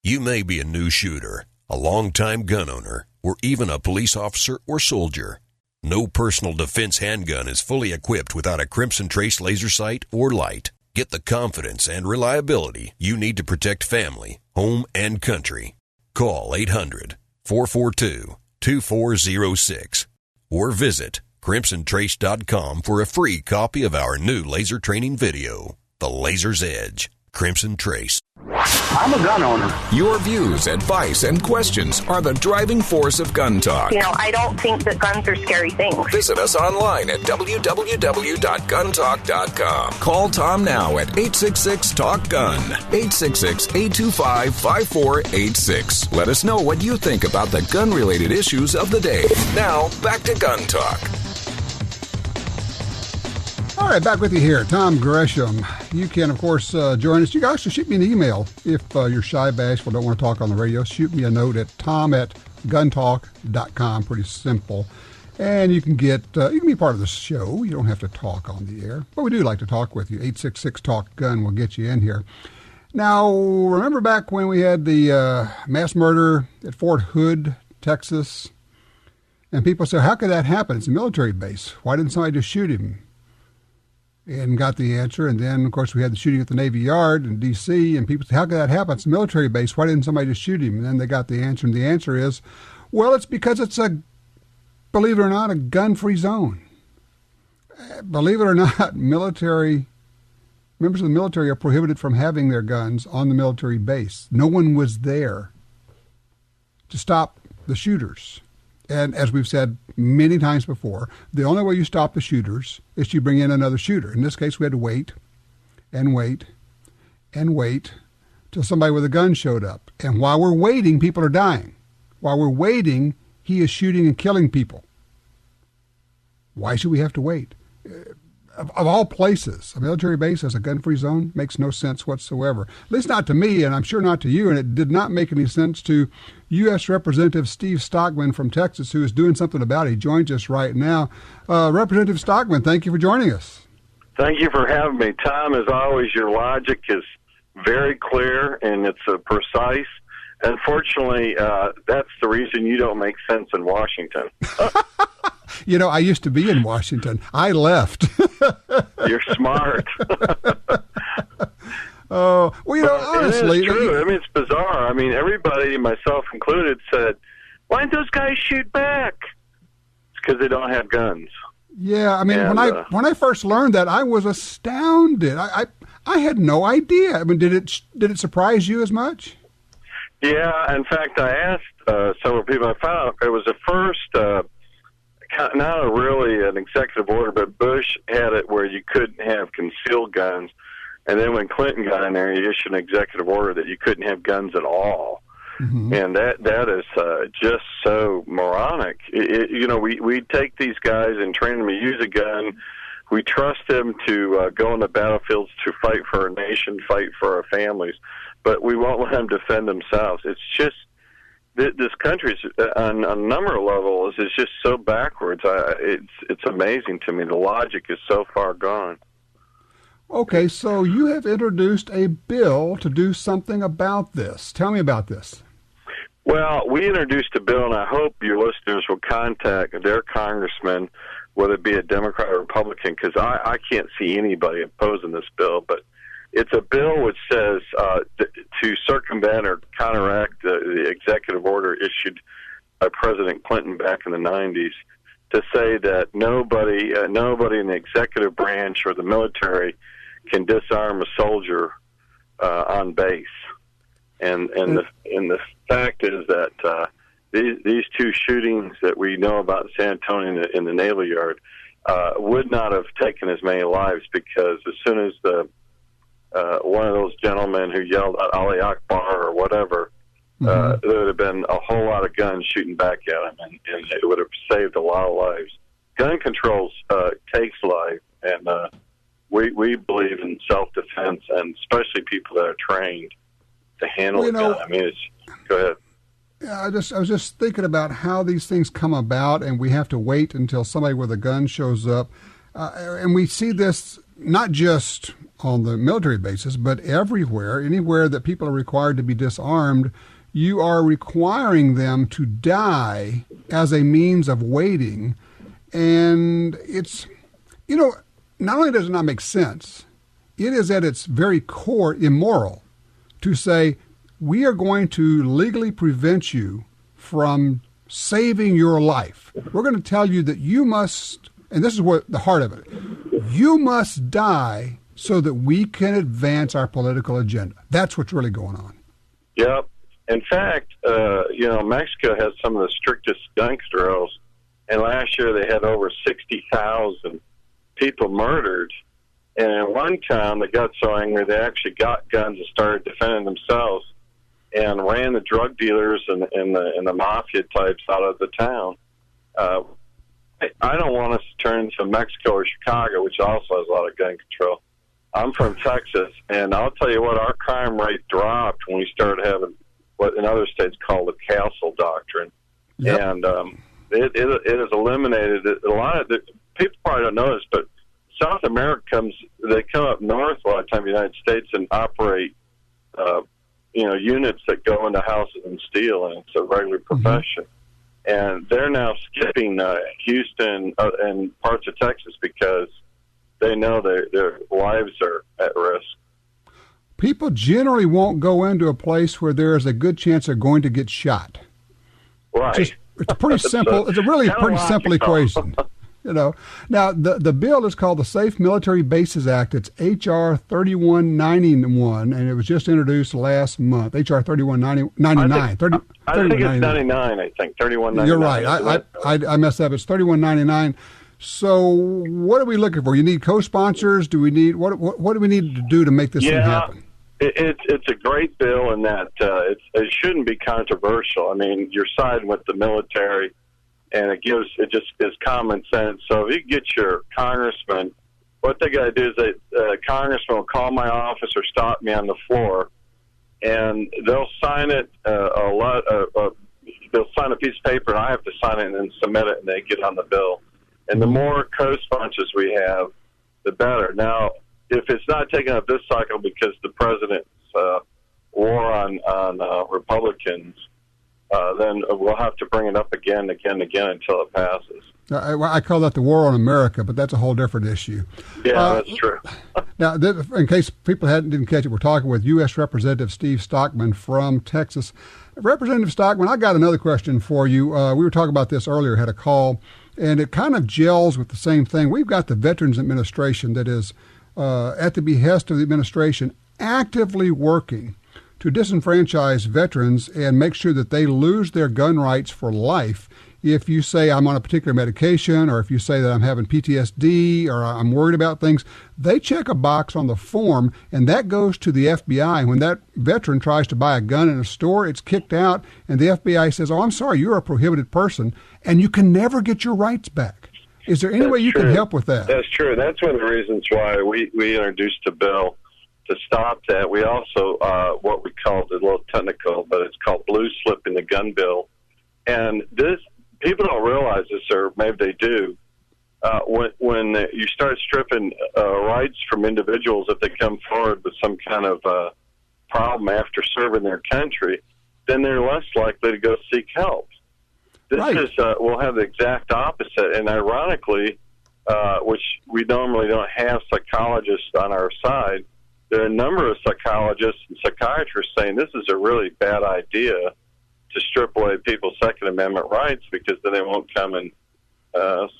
You may be a new shooter, a longtime gun owner, or even a police officer or soldier. No personal defense handgun is fully equipped without a Crimson Trace laser sight or light. Get the confidence and reliability you need to protect family, home, and country. Call 800-442-2406 or visit crimsontrace.com for a free copy of our new laser training video, The Laser's Edge. Crimson Trace. I'm a gun owner. Your views, advice, and questions are the driving force of Gun Talk. I don't think that guns are scary things. Visit us online at www.guntalk.com. Call Tom now at 866-TALK-GUN, 866-825-5486. Let us know what you think about the gun-related issues of the day. Now, back to Gun Talk. All right, back with you here, Tom Gresham. You can, of course, join us. You can also shoot me an email if you're shy, bashful, don't want to talk on the radio. Shoot me a note at tom@guntalk.com. Pretty simple. And you can be part of the show. You don't have to talk on the air, but we do like to talk with you. 866-TALK-GUN will get you in here. Now, remember back when we had the mass murder at Fort Hood, Texas? And people say, how could that happen? It's a military base. Why didn't somebody just shoot him? And got the answer. And then, of course, we had the shooting at the Navy Yard in D.C., and people said, how could that happen? It's a military base. Why didn't somebody just shoot him? And then they got the answer, and the answer is, well, it's because it's believe it or not, a gun-free zone. Believe it or not, members of the military are prohibited from having their guns on the military base. No one was there to stop the shooters. And as we've said many times before, the only way you stop the shooters is to bring in another shooter. In this case, we had to wait and wait and wait till somebody with a gun showed up. And while we're waiting, people are dying. While we're waiting, he is shooting and killing people. Why should we have to wait? Of all places, a military base as a gun-free zone makes no sense whatsoever. At least not to me, and I'm sure not to you, and it did not make any sense to U.S. Representative Steve Stockman from Texas, who is doing something about it. He joins us right now. Representative Stockman, thank you for joining us. Thank you for having me. Tom, as always, your logic is very clear, and it's precise. Unfortunately, that's the reason you don't make sense in Washington. I used to be in Washington. I left. You're smart. Oh, honestly. It's true. It's bizarre. Everybody, myself included, said, why didn't those guys shoot back? It's because they don't have guns. Yeah, when I first learned that, I was astounded. I had no idea. Did it surprise you as much? Yeah, in fact, I asked several people. I found out it was the first... not really an executive order, but Bush had it where you couldn't have concealed guns. And then when Clinton got in there, he issued an executive order that you couldn't have guns at all. Mm-hmm. And that is just so moronic. We take these guys and train them to use a gun. We trust them to go on the battlefields to fight for our nation, fight for our families. But we won't let them defend themselves. It's just... This country, on a number of levels, is just so backwards. It's amazing to me. The logic is so far gone. Okay, so you have introduced a bill to do something about this. Tell me about this. Well, we introduced a bill, and I hope your listeners will contact their congressman, whether it be a Democrat or Republican, because I can't see anybody opposing this bill, but it's a bill which says to circumvent or counteract the executive order issued by President Clinton back in the 90s to say that nobody in the executive branch or the military can disarm a soldier on base. And the fact is that these two shootings that we know about in San Antonio in the Naval Yard would not have taken as many lives, because as soon as one of those gentlemen who yelled out Ali Akbar or whatever, there would have been a whole lot of guns shooting back at him, and it would have saved a lot of lives. Gun control takes life, and we believe in self-defense, and especially people that are trained to handle a gun. Go ahead. Yeah, I was just thinking about how these things come about, and we have to wait until somebody with a gun shows up. And we see this not just on the military bases, but everywhere, anywhere that people are required to be disarmed, you are requiring them to die as a means of waiting. And it's, not only does it not make sense, it is at its very core immoral to say, we are going to legally prevent you from saving your life. We're going to tell you that you must, and this is what the heart of it, you must die so that we can advance our political agenda. That's what's really going on. Yep. In fact, Mexico has some of the strictest gun controls, and last year they had over 60,000 people murdered. And in one town, they got so angry they actually got guns and started defending themselves, and ran the drug dealers and the mafia types out of the town. I don't want us to turn to Mexico or Chicago, which also has a lot of gun control. I'm from Texas, and I'll tell you what, our crime rate dropped when we started having what in other states called the castle doctrine. Yep. And it has eliminated a lot of people probably don't know this, but South America they come up north a lot of time in the United States and operate units that go into houses and steal, and it's a regular profession. And they're now skipping Houston and parts of Texas because they know their lives are at risk. People generally won't go into a place where there is a good chance they're going to get shot. Right. It's pretty simple. It's a really pretty simple equation. Now the bill is called the Safe Military Bases Act. It's H.R. 3191, and it was just introduced last month. H.R. 3199. I think it's 99. I think 3199. You're right. I messed up. It's 3199. So what are we looking for? You need co-sponsors? Do we need what do we need to do to make this thing happen? It's a great bill in that it shouldn't be controversial. I mean, you're siding with the military, and it just is common sense. So if you get your congressman, what they got to do is congressman will call my office or stop me on the floor, and they'll sign it. They'll sign a piece of paper, and I have to sign it and then submit it, and they get on the bill. And the more co-sponsors we have, the better. Now, if it's not taken up this cycle because the president's war on Republicans, then we'll have to bring it up again until it passes. I call that the war on America, but that's a whole different issue. Yeah, that's true. Now, in case people didn't catch it, we're talking with U.S. Representative Steve Stockman from Texas. Representative Stockman, I got another question for you. We were talking about this earlier, had a call, and it kind of gels with the same thing. We've got the Veterans Administration that is, at the behest of the administration, actively working to disenfranchise veterans and make sure that they lose their gun rights for life. If you say I'm on a particular medication, or if you say that I'm having PTSD, or I'm worried about things, they check a box on the form, and that goes to the FBI. When that veteran tries to buy a gun in a store, it's kicked out, and the FBI says, oh, I'm sorry, you're a prohibited person, and you can never get your rights back. Is there any way you can help with that? That's true. That's one of the reasons why we introduced a bill to stop that. We also, what we called, a little technical, but it's called blue slip in the gun bill. And this, people don't realize this, or maybe they do. When you start stripping rights from individuals if they come forward with some kind of problem after serving their country, then they're less likely to go seek help. This will have the exact opposite. And ironically, which we normally don't have psychologists on our side, there are a number of psychologists and psychiatrists saying this is a really bad idea to strip away people's Second Amendment rights, because then they won't come and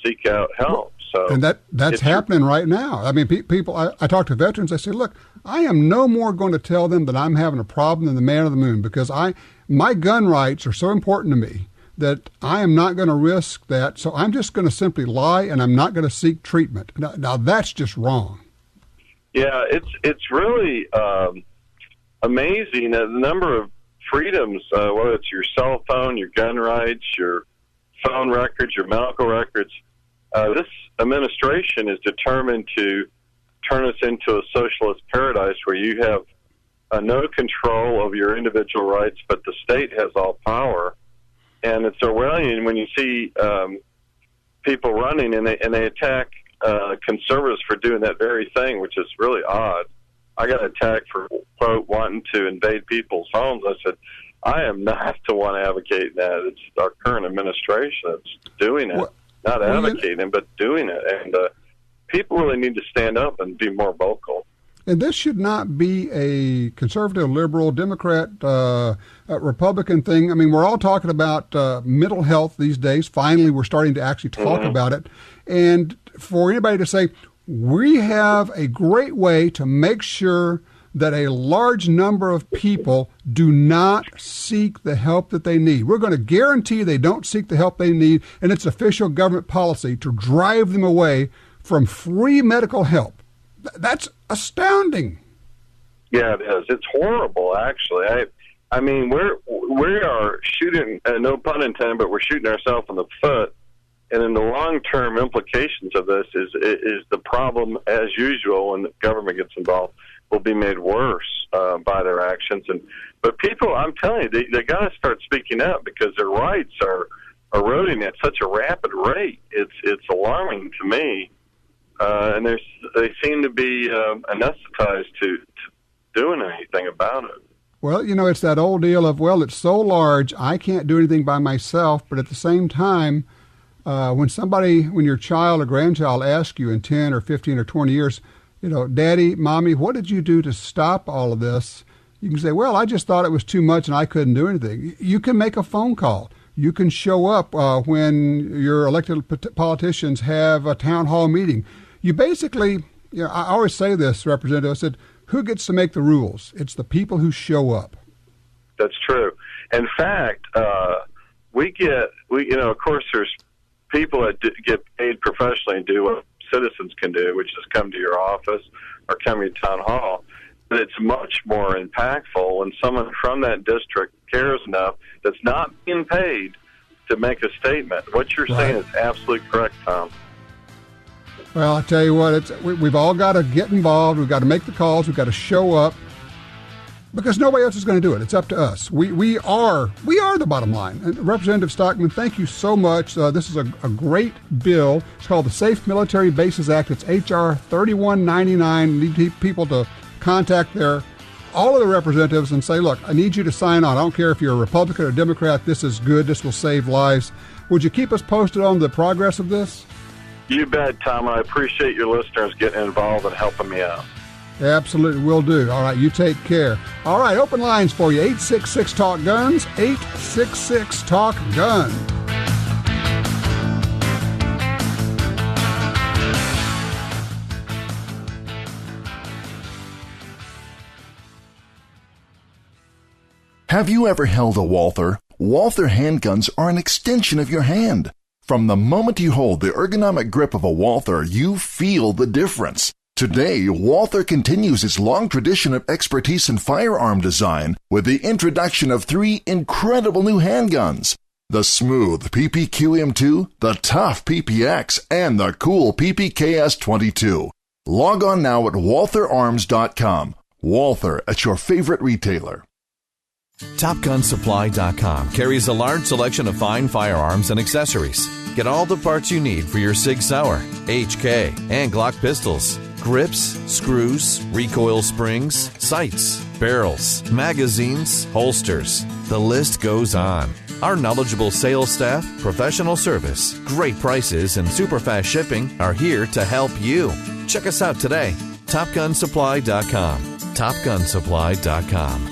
seek out help. So, and that's happening right now. I mean, people. I talk to veterans. I say, look, I am no more going to tell them that I'm having a problem than the man on the moon, because my gun rights are so important to me that I am not going to risk that. So I'm just going to simply lie, and I'm not going to seek treatment. Now that's just wrong. Yeah, it's really amazing the number of freedoms, whether it's your cell phone, your gun rights, your phone records, your medical records. This administration is determined to turn us into a socialist paradise where you have no control of your individual rights, but the state has all power. And it's Orwellian when you see people running and they attack conservatives for doing that very thing, which is really odd. I got attacked for, quote, wanting to invade people's homes. I said, I am not the one advocating that. It's our current administration that's doing it. Not advocating, but doing it. And people really need to stand up and be more vocal. And this should not be a conservative, liberal, Democrat, Republican thing. I mean, we're all talking about mental health these days. Finally, we're starting to actually talk about it. And for anybody to say, we have a great way to make sure that a large number of people do not seek the help that they need. We're going to guarantee they don't seek the help they need, and it's official government policy to drive them away from free medical help. That's astounding. Yeah, it is. It's horrible, actually. I mean, we are shooting, no pun intended, but we're shooting ourselves in the foot. And then the long-term implications of this is the problem, as usual, when the government gets involved, will be made worse by their actions. But people, I'm telling you, they got to start speaking up because their rights are eroding at such a rapid rate. It's alarming to me, and they seem to be anesthetized to doing anything about it. Well, you know, it's that old deal of, well, it's so large, I can't do anything by myself. But at the same time, when your child or grandchild asks you in 10 or 15 or 20 years, you know, Daddy, Mommy, what did you do to stop all of this? You can say, well, I just thought it was too much and I couldn't do anything. You can make a phone call. You can show up when your elected politicians have a town hall meeting. You basically, you know, I always say this, Representative, I said, who gets to make the rules? It's the people who show up. That's true. In fact, of course, there's people that get paid professionally and do what citizens can do, which is come to your office or come to your town hall. But it's much more impactful when someone from that district cares enough that's not being paid to make a statement. What you're saying is absolutely correct, Tom. Well, I tell you what, we've all got to get involved. We've got to make the calls. We've got to show up because nobody else is going to do it. It's up to us. We are the bottom line. And Representative Stockman, thank you so much. This is a great bill. It's called the Safe Military Bases Act. It's H.R. 3199. Need people to contact all of the representatives and say, look, I need you to sign on. I don't care if you're a Republican or Democrat. This is good. This will save lives. Would you keep us posted on the progress of this? You bet, Tom. I appreciate your listeners getting involved and helping me out. Absolutely, will do. All right, you take care. All right, open lines for you. 866-TALK-GUNS, 866-TALK-GUN. Have you ever held a Walther? Walther handguns are an extension of your hand. From the moment you hold the ergonomic grip of a Walther, you feel the difference. Today, Walther continues its long tradition of expertise in firearm design with the introduction of 3 incredible new handguns. The smooth PPQM2, the tough PPX, and the cool PPKS22. Log on now at waltherarms.com. Walther at your favorite retailer. TopGunSupply.com carries a large selection of fine firearms and accessories. Get all the parts you need for your Sig Sauer, HK, and Glock pistols. Grips, screws, recoil springs, sights, barrels, magazines, holsters. The list goes on. Our knowledgeable sales staff, professional service, great prices, and super fast shipping are here to help you. Check us out today. TopGunSupply.com. TopGunSupply.com.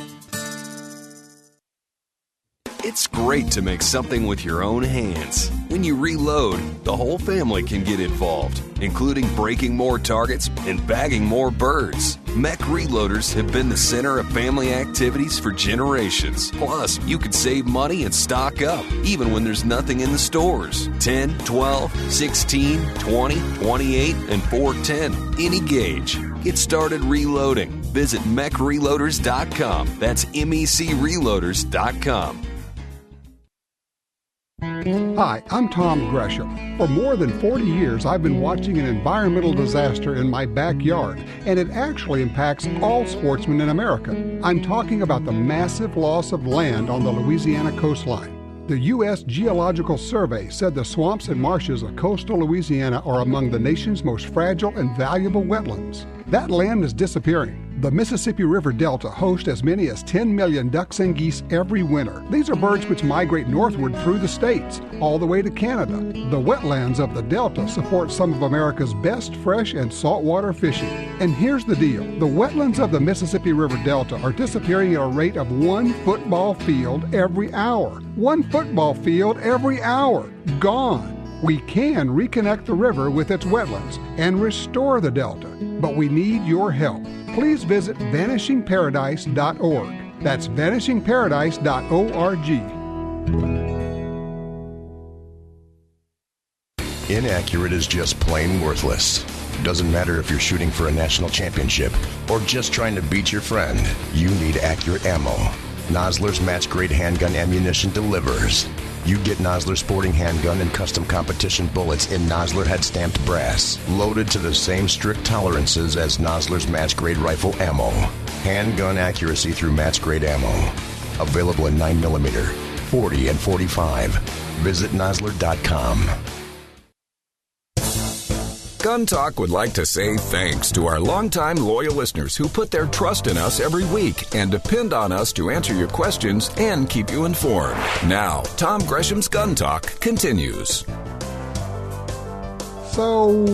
It's great to make something with your own hands. When you reload, the whole family can get involved, including breaking more targets and bagging more birds. Mech reloaders have been the center of family activities for generations. Plus, you could save money and stock up, even when there's nothing in the stores. 10, 12, 16, 20, 28, and 410. Any gauge. Get started reloading. Visit mechreloaders.com. That's MECreloaders.com. Hi, I'm Tom Gresham. For more than 40 years, I've been watching an environmental disaster in my backyard, and it actually impacts all sportsmen in America. I'm talking about the massive loss of land on the Louisiana coastline. The U.S. Geological Survey said the swamps and marshes of coastal Louisiana are among the nation's most fragile and valuable wetlands. That land is disappearing. The Mississippi River Delta hosts as many as 10 million ducks and geese every winter. These are birds which migrate northward through the states, all the way to Canada. The wetlands of the Delta support some of America's best fresh and saltwater fishing. And here's the deal. The wetlands of the Mississippi River Delta are disappearing at a rate of 1 football field every hour. 1 football field every hour. Gone. We can reconnect the river with its wetlands and restore the Delta, but we need your help. Please visit vanishingparadise.org. That's vanishingparadise.org. Inaccurate is just plain worthless. Doesn't matter if you're shooting for a national championship or just trying to beat your friend. You need accurate ammo. Nosler's match-grade handgun ammunition delivers. You get Nosler sporting handgun and custom competition bullets in Nosler head-stamped brass, loaded to the same strict tolerances as Nosler's match-grade rifle ammo. Handgun accuracy through match-grade ammo. Available in 9mm, 40, and 45. Visit Nosler.com. Gun Talk would like to say thanks to our longtime loyal listeners who put their trust in us every week and depend on us to answer your questions and keep you informed. Now, Tom Gresham's Gun Talk continues. So,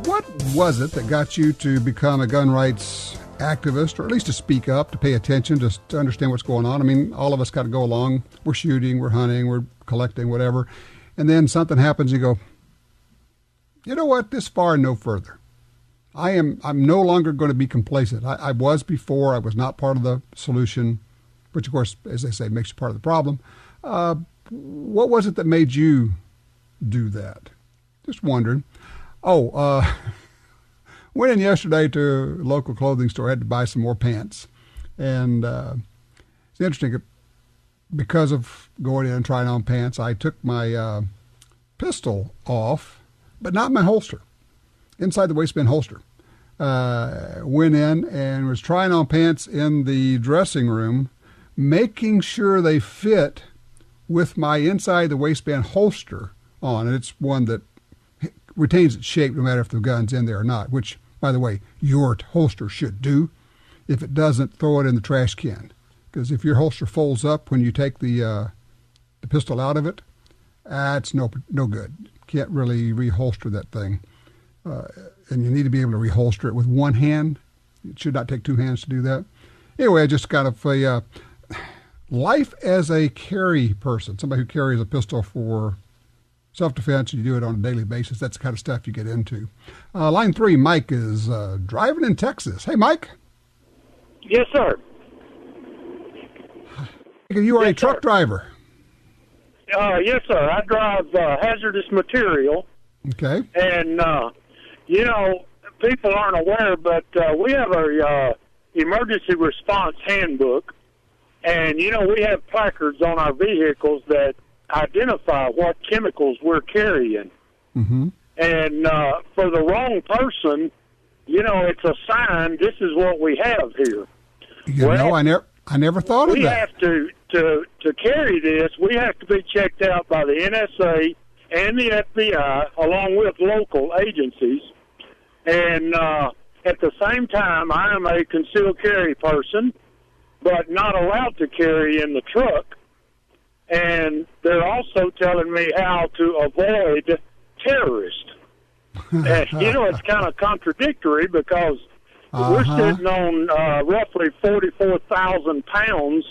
what was it that got you to become a gun rights activist, or at least to speak up, to pay attention, just to understand what's going on? I mean, all of us got to go along. We're shooting, we're hunting, we're collecting, whatever. And then something happens, you go, you know what, this far and no further. I'm no longer going to be complacent. I was before. I was not part of the solution, which, of course, as they say, makes you part of the problem. What was it that made you do that? Just wondering. Went in yesterday to a local clothing store. I had to buy some more pants. And it's interesting, because of going in and trying on pants, I took my pistol off, but not my holster, inside the waistband holster. Went in and was trying on pants in the dressing room, making sure they fit with my inside the waistband holster on. And it's one that retains its shape no matter if the gun's in there or not, which, by the way, your holster should do. If it doesn't, throw it in the trash can. Because if your holster folds up when you take the pistol out of it, that's no good. Can't really reholster that thing. And you need to be able to reholster it with one hand. It should not take two hands to do that. Anyway, just kind of a life as a carry person, somebody who carries a pistol for self-defense, and you do it on a daily basis. That's the kind of stuff you get into. Line 3, Mike is driving in Texas. Hey, Mike. Yes, sir. You are a truck driver. Yes, sir. I drive hazardous material. Okay. And, people aren't aware, but we have a emergency response handbook. And, we have placards on our vehicles that identify what chemicals we're carrying. Mm-hmm. And for the wrong person, it's a sign, this is what we have here. I never thought of that. We have to carry this, we have to be checked out by the NSA and the FBI, along with local agencies. And at the same time, I am a concealed carry person, but not allowed to carry in the truck. And they're also telling me how to avoid terrorists. And, it's kind of contradictory because we're sitting on roughly 44,000 pounds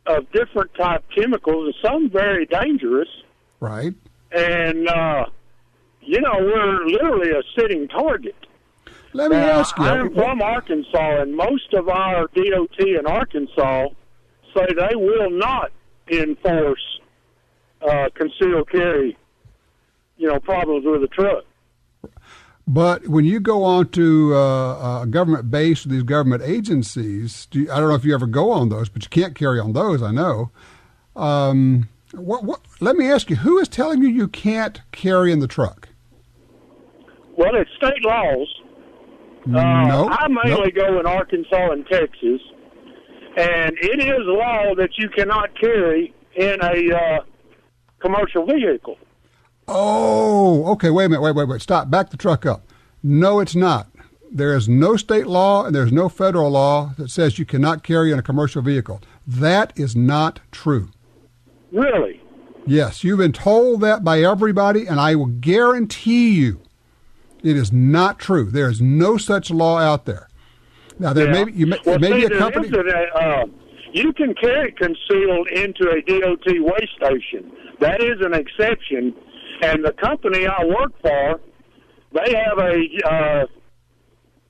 of different type chemicals, and some very dangerous. Right. And, we're literally a sitting target. Let me ask you. I'm from Arkansas, and most of our DOT in Arkansas say they will not enforce concealed carry, problems with the truck. But when you go on to a government base, these government agencies, I don't know if you ever go on those, but you can't carry on those, I know. Let me ask you, who is telling you can't carry in the truck? Well, it's state laws. I mainly go in Arkansas and Texas, and it is law that you cannot carry in a commercial vehicle. Oh, okay. Wait a minute. Wait. Stop. Back the truck up. No, it's not. There is no state law and there's no federal law that says you cannot carry in a commercial vehicle. That is not true. Really? Yes, you've been told that by everybody, and I will guarantee you it is not true. There is no such law out there. Now, there may be a company. You can carry concealed into a DOT weigh station. That is an exception. And the company I work for, they have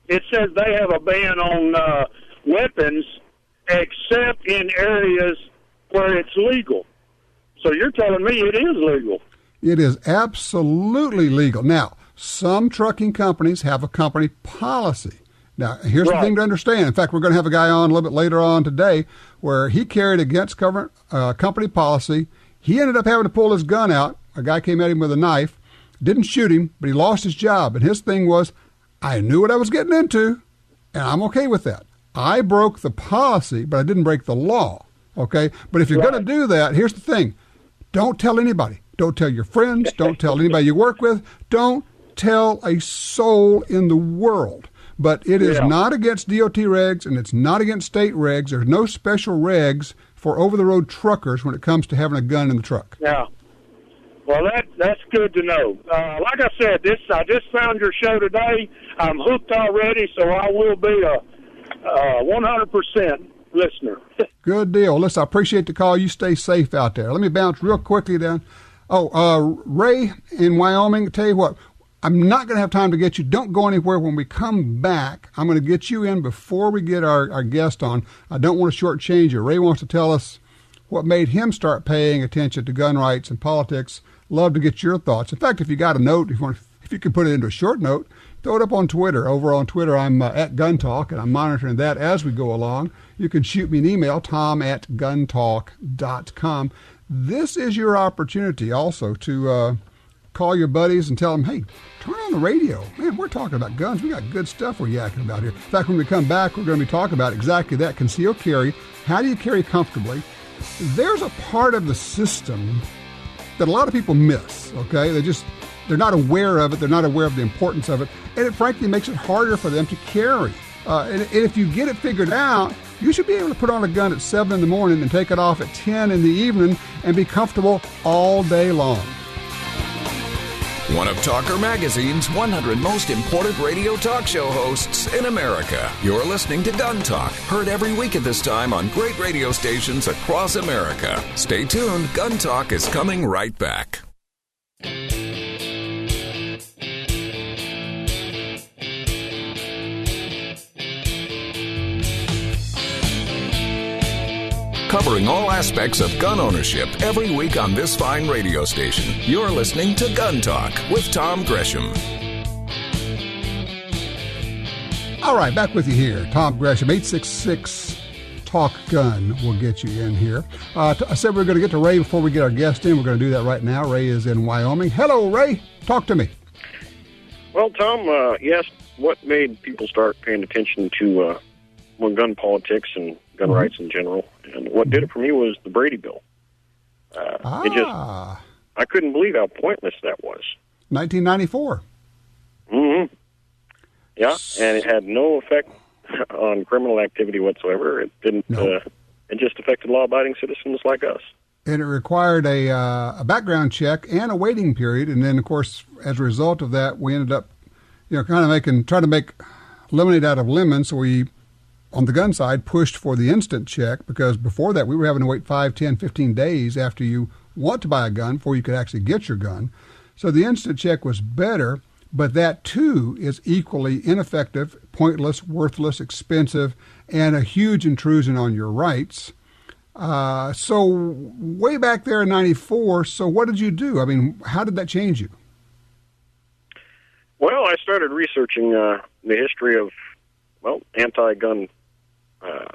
it says they have a ban on weapons except in areas where it's legal. So you're telling me it is legal? It is absolutely legal. Now, some trucking companies have a company policy. Now, here's the thing to understand. In fact, we're going to have a guy on a little bit later on today where he carried against company policy. He ended up having to pull his gun out. A guy came at him with a knife, didn't shoot him, but he lost his job. And his thing was, I knew what I was getting into, and I'm okay with that. I broke the policy, but I didn't break the law, okay? But if you're going to do that, here's the thing. Don't tell anybody. Don't tell your friends. Don't tell anybody you work with. Don't tell a soul in the world. But it is not against DOT regs, and it's not against state regs. There's no special regs for over-the-road truckers when it comes to having a gun in the truck. Yeah. Well, that's good to know. Like I said, I just found your show today. I'm hooked already, so I will be a 100% listener. Good deal. Listen, I appreciate the call. You stay safe out there. Let me bounce real quickly down. Ray in Wyoming, tell you what, I'm not going to have time to get you. Don't go anywhere. When we come back, I'm going to get you in before we get our guest on. I don't want to shortchange you. Ray wants to tell us what made him start paying attention to gun rights and politics. Love to get your thoughts. In fact, if you got a note, if you can put it into a short note, throw it up on Twitter. Over on Twitter, I'm at Gun Talk, and I'm monitoring that as we go along. You can shoot me an email, tom@guntalk.com. This is your opportunity also to call your buddies and tell them, hey, turn on the radio. Man, we're talking about guns. We got good stuff we're yakking about here. In fact, when we come back, we're going to be talking about exactly that, concealed carry. How do you carry comfortably? There's a part of the system that a lot of people miss, okay? They're not aware of it. They're not aware of the importance of it. And it frankly makes it harder for them to carry. And if you get it figured out, you should be able to put on a gun at 7 in the morning and take it off at 10 in the evening and be comfortable all day long. One of Talker Magazine's 100 most important radio talk show hosts in America. You're listening to Gun Talk, heard every week at this time on great radio stations across America. Stay tuned. Gun Talk is coming right back. Covering all aspects of gun ownership every week on this fine radio station. You're listening to Gun Talk with Tom Gresham. All right, back with you here. Tom Gresham, 866-TALK-GUN will get you in here. I said we are going to get to Ray before we get our guest in. We're going to do that right now. Ray is in Wyoming. Hello, Ray. Talk to me. Well, Tom, yes, what made people start paying attention to gun politics and gun rights in general? And what did it for me was the Brady Bill. I couldn't believe how pointless that was. 1994. Mm-hmm. Yeah, and it had no effect on criminal activity whatsoever. It didn't. It just affected law-abiding citizens like us. And it required a background check and a waiting period. And then, of course, as a result of that, we ended up, trying to make lemonade out of lemon. So we, on the gun side, pushed for the instant check, because before that we were having to wait 5, 10, 15 days after you want to buy a gun before you could actually get your gun. So the instant check was better, but that too is equally ineffective, pointless, worthless, expensive, and a huge intrusion on your rights. So way back there in 94, so what did you do? I mean, how did that change you? Well, I started researching the history of, anti-gun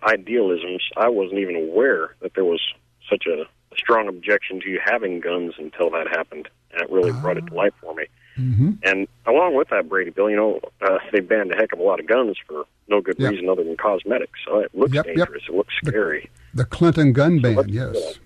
idealisms. I wasn't even aware that there was such a strong objection to you having guns until that happened, and it really brought it to light for me. Mm-hmm. And along with that Brady Bill, they banned a heck of a lot of guns for no good reason other than cosmetics. So it looks dangerous. It looks scary. The Clinton gun ban, yes.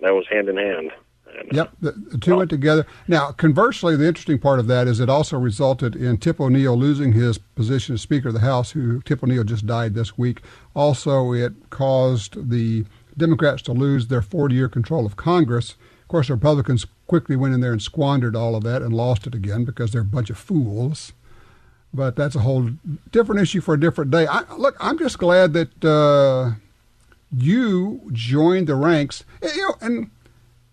that was hand in hand. And, yep, the two went together. Now, conversely, the interesting part of that is it also resulted in Tip O'Neill losing his position as Speaker of the House, Tip O'Neill just died this week. Also, it caused the Democrats to lose their 40-year control of Congress. Of course, the Republicans quickly went in there and squandered all of that and lost it again because they're a bunch of fools. But that's a whole different issue for a different day. Look, I'm just glad that you joined the ranks. And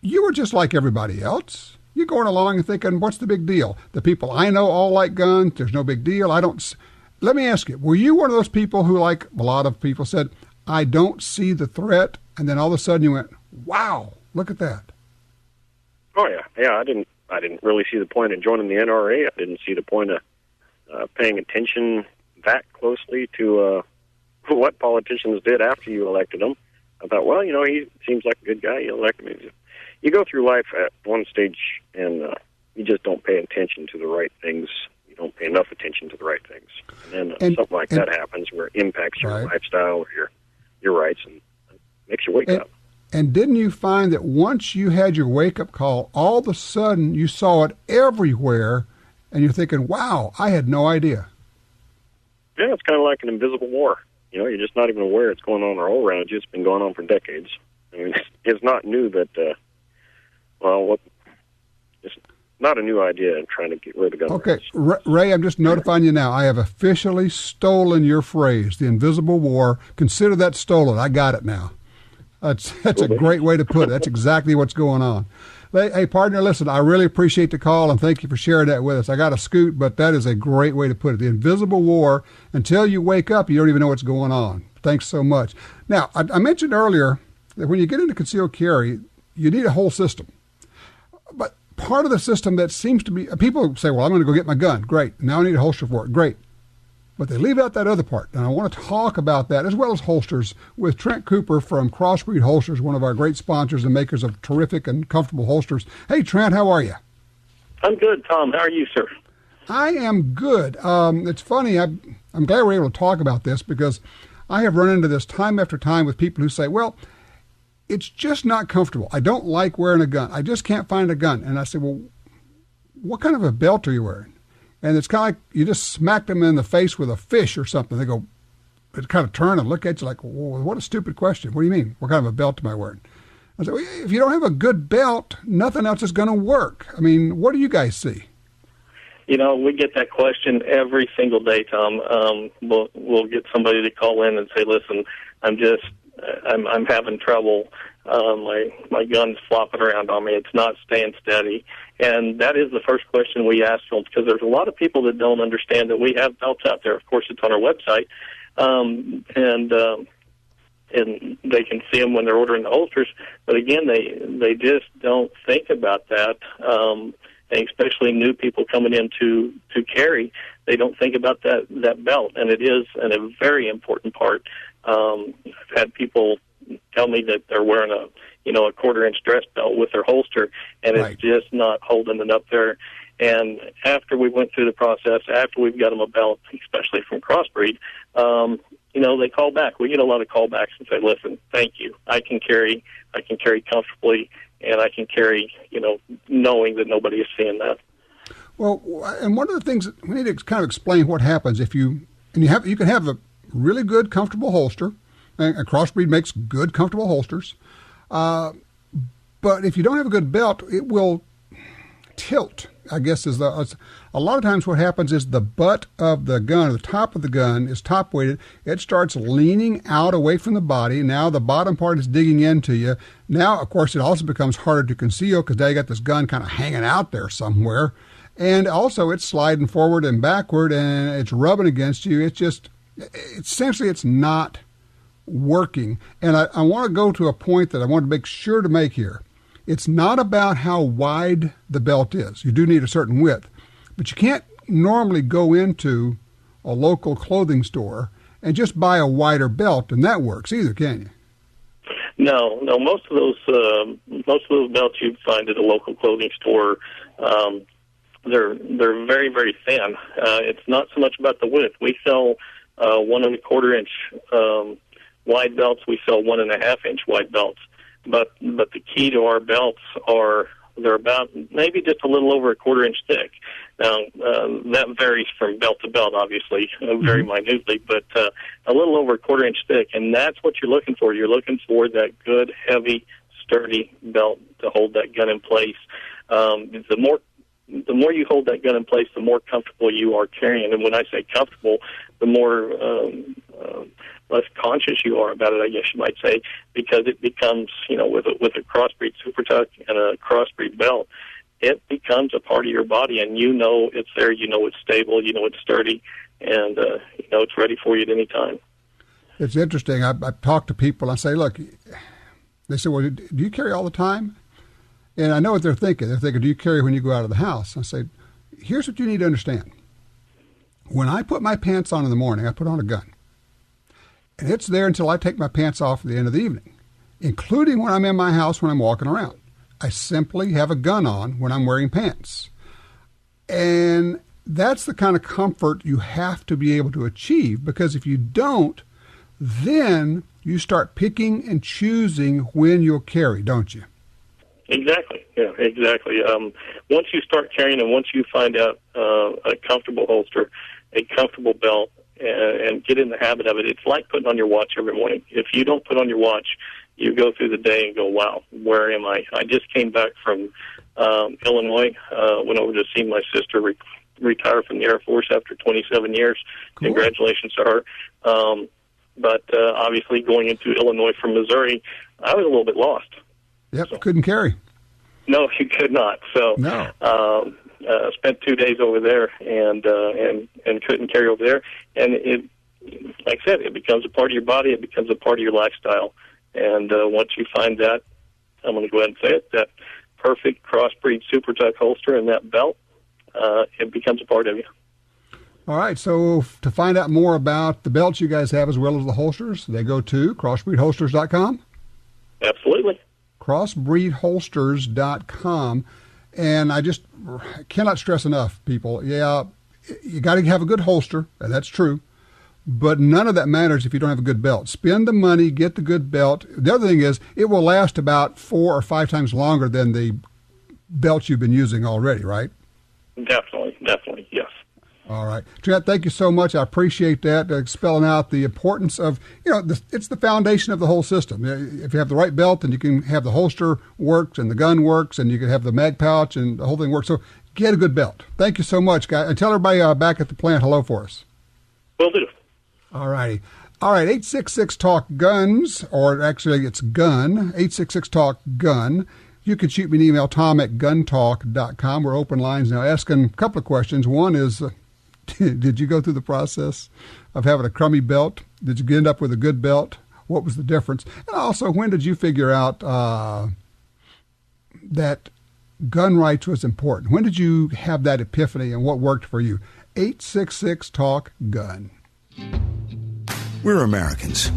you were just like everybody else. You're going along and thinking, what's the big deal? The people I know all like guns. There's no big deal. Let me ask you, were you one of those people who, like a lot of people, said, I don't see the threat, and then all of a sudden you went, wow, look at that? Oh, yeah. Yeah, I didn't really see the point in joining the NRA. I didn't see the point of paying attention that closely to what politicians did after you elected them. I thought, well, he seems like a good guy. You elect him. You go through life at one stage, and you just don't pay attention to the right things. You don't pay enough attention to the right things. And then something like that happens where it impacts your lifestyle or your rights and makes you wake up. And didn't you find that once you had your wake-up call, all of a sudden you saw it everywhere, and you're thinking, wow, I had no idea. Yeah, it's kind of like an invisible war. You're just not even aware it's going on all around you. It's been going on for decades. I mean, it's not new that, it's not a new idea in trying to get rid of gun Okay, rights. Ray, I'm just notifying you now. I have officially stolen your phrase, the invisible war. Consider that stolen. I got it now. That's a great way to put it. That's exactly what's going on. Hey, partner, listen, I really appreciate the call, and thank you for sharing that with us. I got to scoot, but that is a great way to put it. The invisible war, until you wake up, you don't even know what's going on. Thanks so much. Now, I mentioned earlier that when you get into concealed carry, you need a whole system. But part of the system that seems to be, people say, well, I'm going to go get my gun. Great. Now I need a holster for it. Great. But they leave out that other part. And I want to talk about that as well as holsters with Trent Cooper from CrossBreed Holsters, one of our great sponsors and makers of terrific and comfortable holsters. Hey, Trent, how are you? I'm good, Tom. How are you, sir? I am good. It's funny. I'm glad we're able to talk about this because I have run into this time after time with people who say, well, it's just not comfortable. I don't like wearing a gun. I just can't find a gun. And I say, well, what kind of a belt are you wearing? And it's kind of like you just smack them in the face with a fish or something. They go, it kind of turn and look at you like, well, what a stupid question. What do you mean? What kind of a belt am I wearing? I said, well, if you don't have a good belt, nothing else is going to work. I mean, what do you guys see? We get that question every single day, Tom. We'll get somebody to call in and say, listen, I'm having trouble. My gun's flopping around on me. It's not staying steady. And that is the first question we ask them because there's a lot of people that don't understand that we have belts out there. Of course, it's on our website. And they can see them when they're ordering the holsters. But again, they just don't think about that. And especially new people coming in to carry, they don't think about that belt. And it is a very important part. I've had people tell me that they're wearing a 1/4-inch dress belt with their holster, and it's just not holding it up there. And after we went through the process, after we've got them a belt, especially from CrossBreed, they call back. We get a lot of callbacks and say, listen, thank you. I can carry comfortably, and I can carry, knowing that nobody is seeing that. Well, and one of the things that we need to kind of explain what happens if you can have a really good, comfortable holster, and CrossBreed makes good, comfortable holsters, but if you don't have a good belt, it will tilt, I guess. A lot of times what happens is the butt of the gun, the top of the gun, is top-weighted. It starts leaning out away from the body. Now the bottom part is digging into you. Now, of course, it also becomes harder to conceal because now you got this gun kind of hanging out there somewhere. And also it's sliding forward and backward, and it's rubbing against you. Essentially, it's not working. And I want to go to a point that I want to make sure to make here. It's not about how wide the belt is. You do need a certain width. But you can't normally go into a local clothing store and just buy a wider belt, and that works either, can you? No. Most of those belts you find at a local clothing store, they're very, very thin. It's not so much about the width. We sell 1 1/4-inch wide belts. We sell 1 1/2-inch wide belts. But the key to our belts are they're about maybe just a little over a quarter-inch thick. Now, that varies from belt to belt, obviously, very minutely, but a little over a quarter-inch thick, and that's what you're looking for. You're looking for that good, heavy, sturdy belt to hold that gun in place. The more you hold that gun in place, the more comfortable you are carrying. And when I say comfortable, the more less conscious you are about it, I guess you might say, because it becomes, with a CrossBreed Super Tuck and a CrossBreed belt, it becomes a part of your body, and you know it's there, you know it's stable, you know it's sturdy, and you know it's ready for you at any time. It's interesting. I talk to people, and I say, look, they say, well, do you carry all the time? And I know what they're thinking. They're thinking, do you carry when you go out of the house? I say, here's what you need to understand. When I put my pants on in the morning, I put on a gun. And it's there until I take my pants off at the end of the evening, including when I'm in my house when I'm walking around. I simply have a gun on when I'm wearing pants. And that's the kind of comfort you have to be able to achieve, because if you don't, then you start picking and choosing when you'll carry, don't you? Exactly. Yeah, exactly. Once you start carrying and once you find out a comfortable holster, a comfortable belt, and get in the habit of it, it's like putting on your watch every morning. If you don't put on your watch, you go through the day and go, wow, where am I? I just came back from Illinois, went over to see my sister retire from the Air Force after 27 years. Cool. Congratulations to her. But obviously going into Illinois from Missouri, I was a little bit lost. Yep, so, couldn't carry. No, you could not. So no. Spent 2 days over there and couldn't carry over there. And it, like I said, it becomes a part of your body. It becomes a part of your lifestyle. And once you find that, I'm going to go ahead and say it, that perfect CrossBreed Super Tuck holster and that belt, it becomes a part of you. All right, so to find out more about the belts you guys have as well as the holsters, they go to CrossBreedHolsters.com? Absolutely. CrossBreedHolsters.com. And I just cannot stress enough, people, you got to have a good holster, and that's true, but none of that matters if you don't have a good belt. Spend the money, get the good belt. The other thing is it will last about 4 or 5 times longer than the belts you've been using already, right? Definitely, yes. All right. Trent, thank you so much. I appreciate that, spelling out the importance of, it's the foundation of the whole system. If you have the right belt, then you can have the holster works and the gun works and you can have the mag pouch and the whole thing works. So get a good belt. Thank you so much, guys. And tell everybody back at the plant hello for us. Will do. All righty. All right, 866-TALK-GUNS, or actually it's gun, 866-TALK-GUN. You can shoot me an email, tom@guntalk.com. We're open lines now, asking a couple of questions. One is, did you go through the process of having a crummy belt? Did you end up with a good belt? What was the difference? And also, when did you figure out that gun rights was important? When did you have that epiphany and what worked for you? 866-TALK-GUN. We're Americans.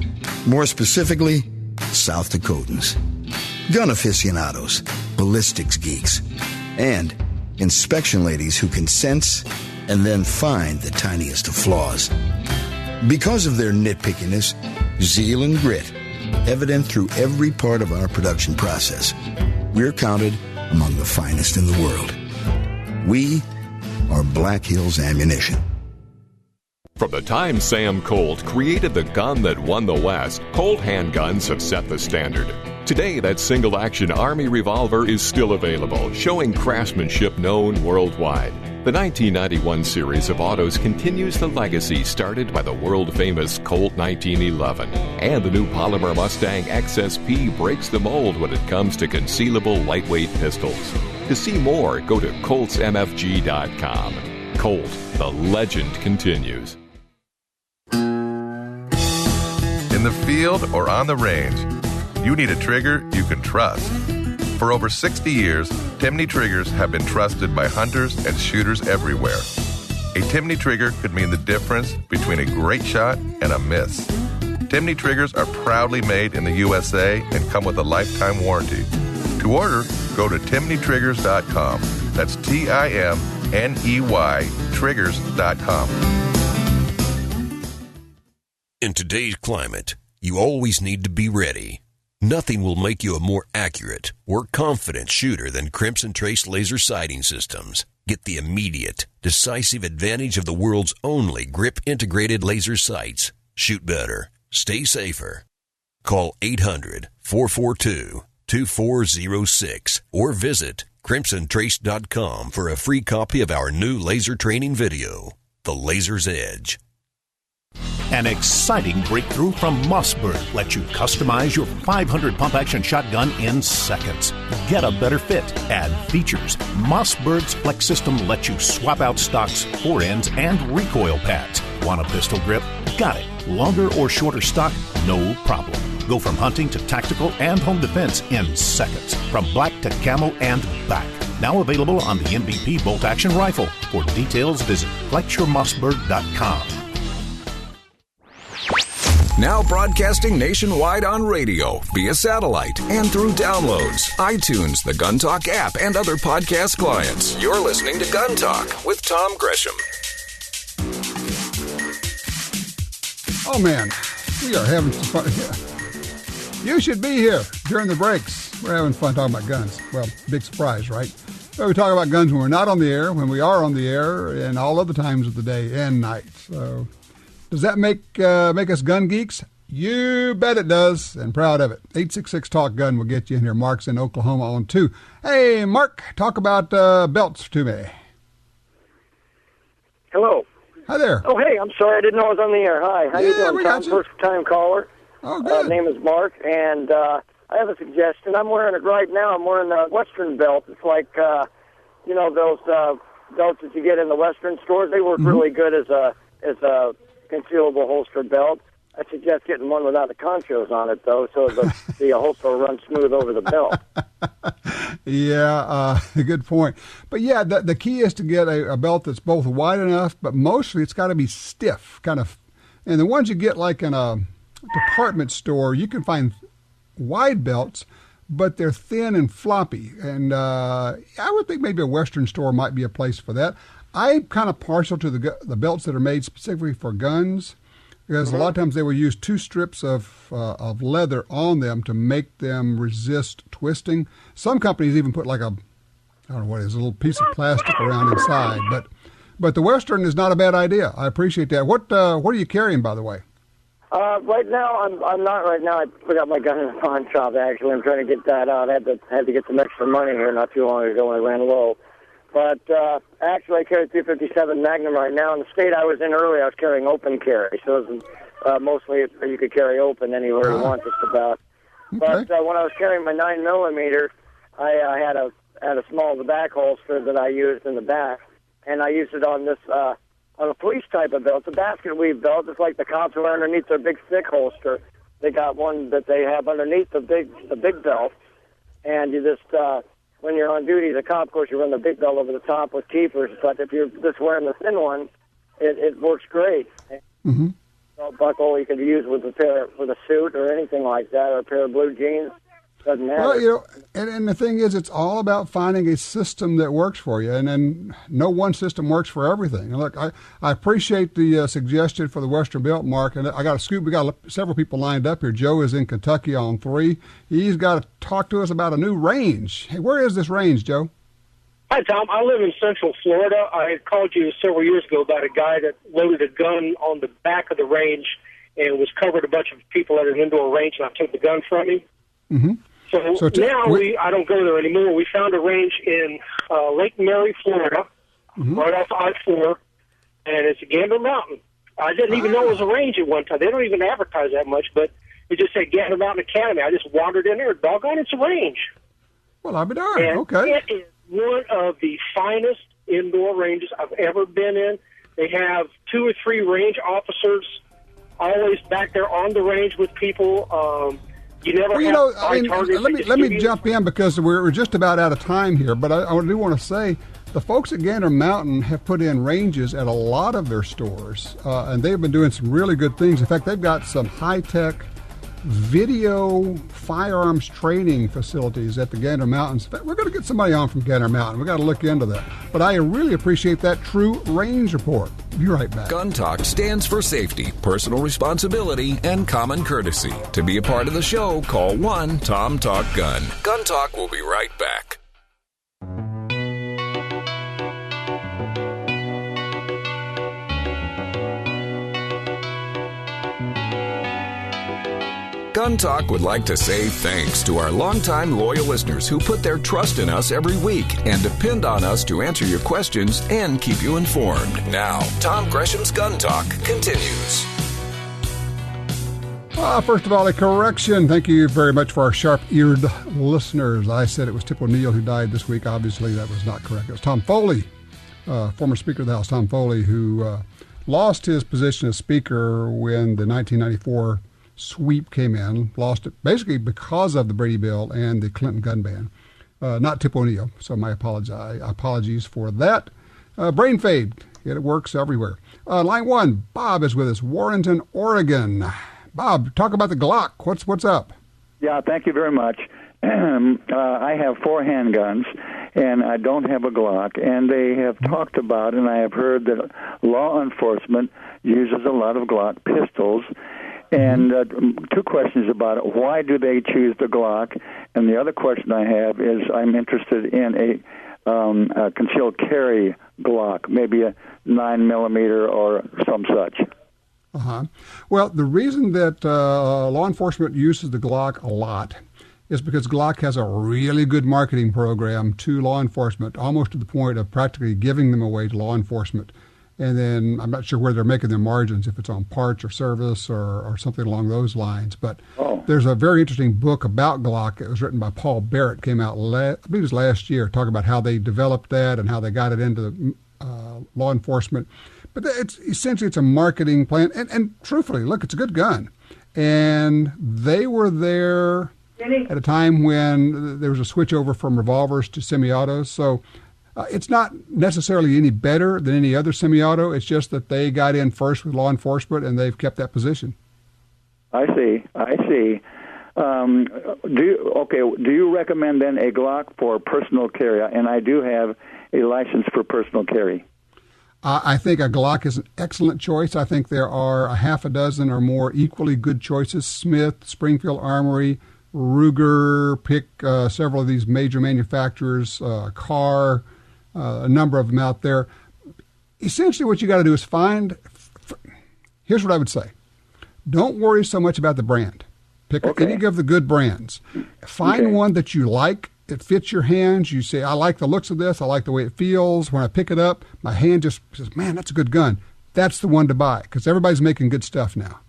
More specifically, South Dakotans. Gun aficionados, ballistics geeks, and inspection ladies who can sense and then find the tiniest of flaws. Because of their nitpickiness, zeal, and grit, evident through every part of our production process, we're counted among the finest in the world. We are Black Hills Ammunition. From the time Sam Colt created the gun that won the West, Colt handguns have set the standard. Today, that single-action Army revolver is still available, showing craftsmanship known worldwide. The 1991 series of autos continues the legacy started by the world-famous Colt 1911. And the new polymer Mustang XSP breaks the mold when it comes to concealable lightweight pistols. To see more, go to coltsmfg.com. Colt, the legend continues. In the field or on the range, you need a trigger you can trust. For over 60 years, Timney triggers have been trusted by hunters and shooters everywhere. A Timney trigger could mean the difference between a great shot and a miss. Timney triggers are proudly made in the USA and come with a lifetime warranty. To order, go to timneytriggers.com. That's TIMNEY triggers.com. In today's climate, you always need to be ready. Nothing will make you a more accurate or confident shooter than Crimson Trace laser sighting systems. Get the immediate, decisive advantage of the world's only grip-integrated laser sights. Shoot better. Stay safer. Call 800-442-2406 or visit crimsontrace.com for a free copy of our new laser training video, The Laser's Edge. An exciting breakthrough from Mossberg lets you customize your 500 pump-action shotgun in seconds. Get a better fit. Add features. Mossberg's Flex System lets you swap out stocks, foreends, and recoil pads. Want a pistol grip? Got it. Longer or shorter stock? No problem. Go from hunting to tactical and home defense in seconds. From black to camo and back. Now available on the MVP bolt-action rifle. For details, visit flexyourmossberg.com. Now broadcasting nationwide on radio, via satellite, and through downloads, iTunes, the Gun Talk app, and other podcast clients. You're listening to Gun Talk with Tom Gresham. Oh, man, we are having some fun. You should be here during the breaks. We're having fun talking about guns. Well, big surprise, right? We talk about guns when we're not on the air, when we are on the air, and all other times of the day and night. So does that make us gun geeks? You bet it does, and proud of it. 866-TALK-GUN will get you in here. Mark's in Oklahoma on 2. Hey, Mark, talk about belts to me. Hello. Hi there. Oh, hey, I'm sorry. I didn't know I was on the air. Hi. How you doing, Tom? First-time caller. Oh, good. Name is Mark, and I have a suggestion. I'm wearing it right now. I'm wearing a Western belt. It's like, those belts that you get in the Western stores. They work really good as a concealable holster belt. I suggest getting one without the conchos on it, though, so the holster will run smooth over the belt. Yeah, good point. But yeah, the key is to get a belt that's both wide enough, but mostly it's got to be stiff, kind of. And the ones you get like in a department store, you can find wide belts, but they're thin and floppy. And I would think maybe a Western store might be a place for that. I'm kind of partial to the belts that are made specifically for guns, because a lot of times they will use 2 strips of leather on them to make them resist twisting. Some companies even put like a little piece of plastic around inside. But the Western is not a bad idea. I appreciate that. What are you carrying, by the way? Right now, I'm not right now. I put out my gun in the pawn shop, actually. I'm trying to get that out. I had to get some extra money here not too long ago when I ran low. But actually, I carry 357 Magnum right now. In the state I was in earlier, I was carrying open carry. So it was, mostly you could carry open anywhere you want, just about. Okay. But when I was carrying my 9mm, I had a small the back holster that I used in the back, and I used it on this on a police type of belt. It's a basket weave belt. It's like the cops wear underneath their big thick holster. They got one that they have underneath the big belt, and you just when you're on duty as a cop, of course, you run the big belt over the top with keepers. But if you're just wearing the thin one, it works great. Mm-hmm. Belt buckle you could use with a suit or anything like that, or a pair of blue jeans. Doesn't matter. Well, and the thing is, it's all about finding a system that works for you, and then no one system works for everything. And look, I appreciate the suggestion for the Western belt, Mark, and I got a scoop. We got several people lined up here. Joe is in Kentucky on 3. He's got to talk to us about a new range. Hey, where is this range, Joe? Hi, Tom. I live in Central Florida. I had called you several years ago about a guy that loaded a gun on the back of the range and was covered a bunch of people at an indoor range, and I took the gun from him. Mm-hmm. So now I don't go there anymore. We found a range in Lake Mary, Florida, right off I-4, and it's a Gander Mountain. I didn't even know it was a range at one time. They don't even advertise that much, but it just said Gander Mountain Academy. I just wandered in there. Doggone, it's a range. Well, I'll be darned. And okay. It is one of the finest indoor ranges I've ever been in. They have 2 or 3 range officers always back there on the range with people. You never let me jump in because we're just about out of time here, but I do want to say the folks at Gander Mountain have put in ranges at a lot of their stores, and they've been doing some really good things. In fact, they've got some high-tech video firearms training facilities at the Gander Mountains. In fact, we're going to get somebody on from Gander Mountain. We've got to look into that. But I really appreciate that True Range report. Be right back. Gun Talk stands for safety, personal responsibility, and common courtesy. To be a part of the show, call 1-TOM-TALK-GUN. Gun Talk will be right back. Gun Talk would like to say thanks to our longtime loyal listeners who put their trust in us every week and depend on us to answer your questions and keep you informed. Now, Tom Gresham's Gun Talk continues. First of all, a correction. Thank you very much for our sharp-eared listeners. I said it was Tip O'Neill who died this week. Obviously, that was not correct. It was Tom Foley, former Speaker of the House, Tom Foley, who lost his position as Speaker when the 1994 sweep came in, lost it basically because of the Brady Bill and the Clinton gun ban. Not Tip O'Neill, so my apologies for that. Brain fade, it works everywhere. Line 1, Bob is with us, Warrenton, Oregon. Bob, talk about the Glock. What's up? Yeah, thank you very much. I have 4 handguns, and I don't have a Glock. And they have talked about, and I have heard that law enforcement uses a lot of Glock pistols. And 2 questions about it. Why do they choose the Glock? And the other question I have is I'm interested in a concealed carry Glock, maybe a 9mm or some such. Well, the reason that law enforcement uses the Glock a lot is because Glock has a really good marketing program to law enforcement, almost to the point of practically giving them away to law enforcement. And then I'm not sure where they're making their margins, if it's on parts or service or something along those lines. But there's a very interesting book about Glock. It was written by Paul Barrett, came out, I believe it was last year, talking about how they developed that and how they got it into law enforcement. But it's a marketing plan. And truthfully, look, it's a good gun. And they were there at a time when there was a switch over from revolvers to semi-autos. So it's not necessarily any better than any other semi-auto. It's just that they got in first with law enforcement, and they've kept that position. I see. Do you recommend then a Glock for personal carry? And I do have a license for personal carry. I think a Glock is an excellent choice. I think there are a half a dozen or more equally good choices. Smith, Springfield Armory, Ruger, pick several of these major manufacturers, Carr, a number of them out there. Essentially what you got to do is here's what I would say. Don't worry so much about the brand. Pick any of the good brands. Find one that you like. It fits your hands. You say, I like the looks of this. I like the way it feels. When I pick it up, my hand just says, man, that's a good gun. That's the one to buy because everybody's making good stuff now.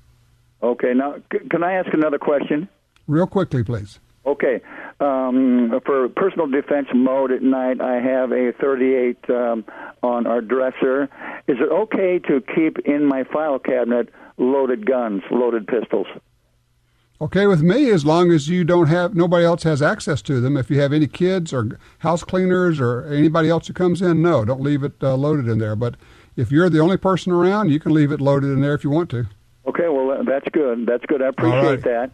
Okay. Now, can I ask another question? Real quickly, please. Okay. For personal defense mode at night, I have a 38 on our dresser. Is it okay to keep in my file cabinet loaded guns, loaded pistols? Okay with me, as long as you don't have, nobody else has access to them. If you have any kids or house cleaners or anybody else who comes in, no, don't leave it loaded in there. But if you're the only person around, you can leave it loaded in there if you want to. Okay, well, that's good. That's good. I appreciate that.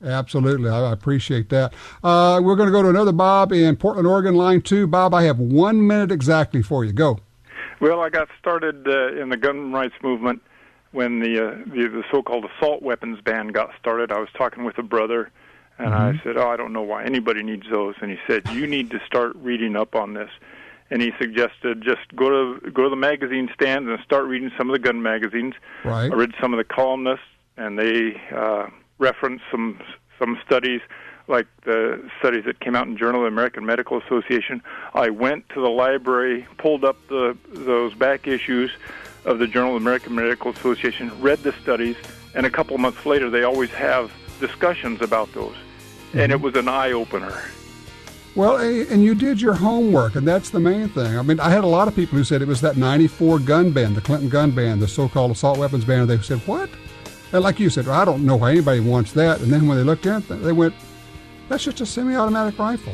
Absolutely. I appreciate that. We're going to go to another Bob in Portland, Oregon, line 2. Bob, I have 1 minute exactly for you. Go. Well, I got started in the gun rights movement when the so-called assault weapons ban got started. I was talking with a brother, and I said, I don't know why anybody needs those. And he said, you need to start reading up on this. And he suggested just go to the magazine stands and start reading some of the gun magazines. Right. I read some of the columnists, and they referenced some studies, like the studies that came out in Journal of the American Medical Association. I went to the library, pulled up those back issues of the Journal of the American Medical Association, read the studies, and a couple of months later they always have discussions about those. And it was an eye-opener. Well, and you did your homework, and that's the main thing. I mean, I had a lot of people who said it was that 94 gun ban, the Clinton gun ban, the so-called assault weapons ban, and they said, what? And like you said, well, I don't know why anybody wants that. And then when they looked at it, they went, that's just a semi-automatic rifle.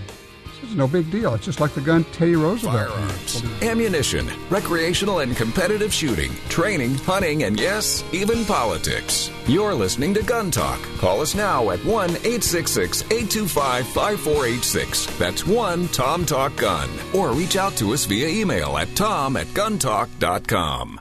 It's no big deal. It's just like the gun Teddy Roosevelt used. Ammunition, recreational and competitive shooting, training, hunting, and yes, even politics. You're listening to Gun Talk. Call us now at 1-866-825-5486. That's 1-TOM-TALK-GUN. Or reach out to us via email at tom@guntalk.com.